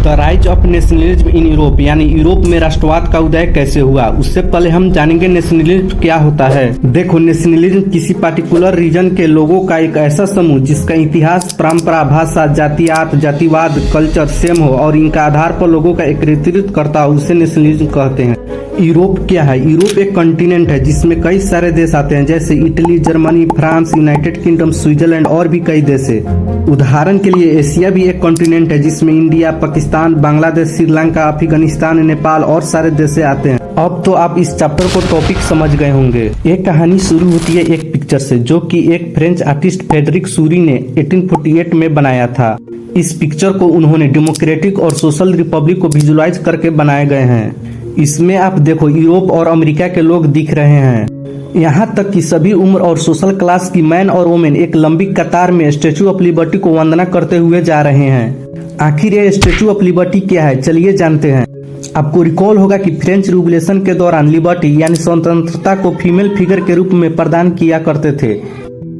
The rise of nationalism in Europe, यानी Europe में राष्ट्रवाद का उदय कैसे हुआ। उससे पहले हम जानेंगे नेशनलिज्म क्या होता है। देखो, नेशनलिज्म किसी पार्टिकुलर रीजन के लोगों का एक ऐसा समूह जिसका इतिहास, परंपरा, भाषा, जातियात, जातिवाद, कल्चर सेम हो और इनका आधार पर लोगों का एकत्रित करता हो, उसे नेशनलिज्म कहते हैं। यूरोप क्या है? यूरोप एक कॉन्टिनेंट है जिसमें कई सारे देश आते हैं, जैसे Italy, Germany, France, United kingdom, Switzerland और भी कई देश है। उदाहरण के लिए एशिया भी एक कॉन्टिनेंट है जिसमें इंडिया, पाकिस्तान, बांग्लादेश, श्रीलंका, अफगानिस्तान, नेपाल और सारे देश आते हैं। अब तो आप इस चैप्टर को टॉपिक समझ गए होंगे। एक कहानी शुरू होती है एक पिक्चर से, जो कि एक फ्रेंच आर्टिस्ट फ्रेडरिक सूरी ने 1848 में बनाया था। इस पिक्चर को उन्होंने डेमोक्रेटिक और सोशल रिपब्लिक को विजुलाइज करके बनाए गए हैं। इसमें आप देखो, यूरोप और अमेरिका के लोग दिख रहे हैं। यहाँ तक कि सभी उम्र और सोशल क्लास की मैन और वोमेन एक लंबी कतार में स्टेचू ऑफ लिबर्टी को वंदना करते हुए जा रहे हैं। आखिर ये स्टेचू ऑफ लिबर्टी क्या है, चलिए जानते हैं। आपको रिकॉल होगा कि फ्रेंच रिवॉल्यूशन के दौरान लिबर्टी यानी स्वतंत्रता को फीमेल फिगर के रूप में प्रदान किया करते थे।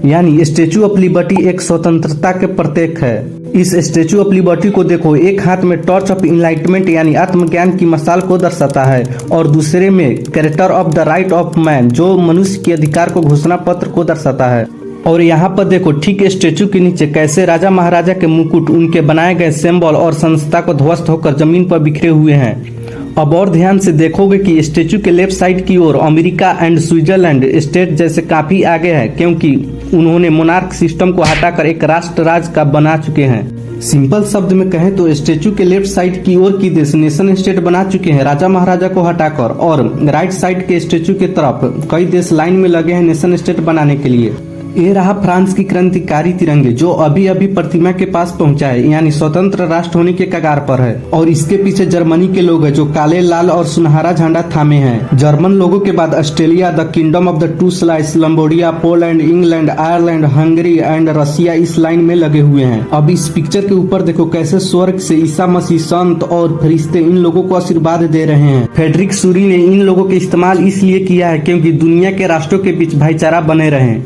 यानी स्टेचू ऑफ लिबर्टी एक स्वतंत्रता के प्रतीक है। इस स्टेचू ऑफ लिबर्टी को देखो, एक हाथ में टॉर्च ऑफ इनलाइटमेंट यानी आत्मज्ञान की मशाल को दर्शाता है और दूसरे में character of the right of man, जो मनुष्य के अधिकार को घोषणा पत्र को दर्शाता है। और यहाँ पर देखो, ठीक स्टेचू के नीचे कैसे राजा महाराजा के मुकुट, उनके बनाए गए सिंबल और संस्था को ध्वस्त होकर जमीन पर बिखरे हुए हैं। अब और ध्यान से देखोगे कि स्टेचू के लेफ्ट साइड की ओर अमेरिका एंड स्विट्जरलैंड स्टेट जैसे काफी आगे है, क्योंकि उन्होंने मोनार्क सिस्टम को हटाकर एक राष्ट्र राज का बना चुके हैं। सिंपल शब्द में कहें तो स्टेचू के लेफ्ट साइड की ओर की देश नेशन स्टेट बना चुके हैं राजा महाराजा को हटाकर, और राइट साइड के स्टेचू की तरफ कई देश लाइन में लगे हैं नेशन स्टेट बनाने के लिए। ये रहा फ्रांस की क्रांतिकारी तिरंगे, जो अभी अभी प्रतिमा के पास पहुंचा है, यानी स्वतंत्र राष्ट्र होने के कगार पर है। और इसके पीछे जर्मनी के लोग हैं जो काले, लाल और सुनहरा झंडा थामे हैं। जर्मन लोगों के बाद Australia, the kingdom of the two Sicilies, लंबोडिया, Poland, England, Ireland, Hungary and Russia इस लाइन में लगे हुए हैं। अब इस पिक्चर के ऊपर देखो कैसे स्वर्ग से ईसा मसीह, संत और फरिश्ते इन लोगों को आशीर्वाद दे रहे हैं। फ्रेडरिक सूरी ने इन लोगों के इस्तेमाल इसलिए किया है क्योंकि दुनिया के राष्ट्रों के बीच भाईचारा बने रहे।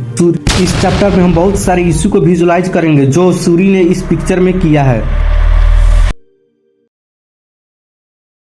इस चैप्टर में हम बहुत सारे इश्यू को विजुलाइज करेंगे जो सूरी ने इस पिक्चर में किया है।